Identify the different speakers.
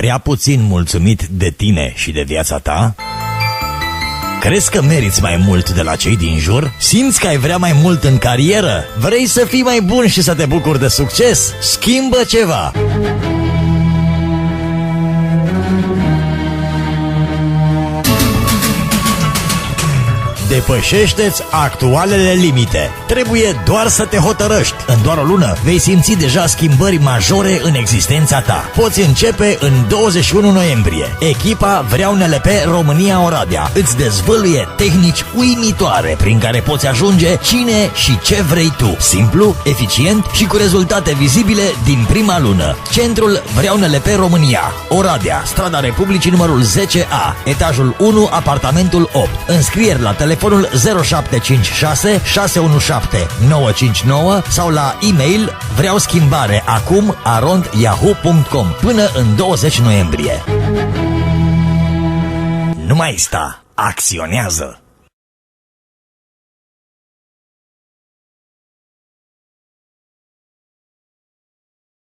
Speaker 1: prea puțin mulțumit de tine și de viața ta? Crezi că meriți mai mult de la cei din jur? Simți că ai vrea mai mult în carieră? Vrei să fii mai bun și să te bucuri de succes? Schimbă ceva! Depășește-ți actualele limite. Trebuie doar să te hotărăști. În doar o lună vei simți deja schimbări majore în existența ta. Poți începe în 21 noiembrie. Echipa Vreau NLP România-Oradea îți dezvăluie tehnici uimitoare prin care poți ajunge cine și ce vrei tu. Simplu, eficient și cu rezultate vizibile din prima lună. Centrul Vreau NLP România, Oradea, strada Republicii numărul 10A, etajul 1, apartamentul 8. Înscrieri la telefonul 0756 617 959 sau la e-mail vreauschimbareacum@yahoo.com până în 20 noiembrie. Nu mai sta, acționează!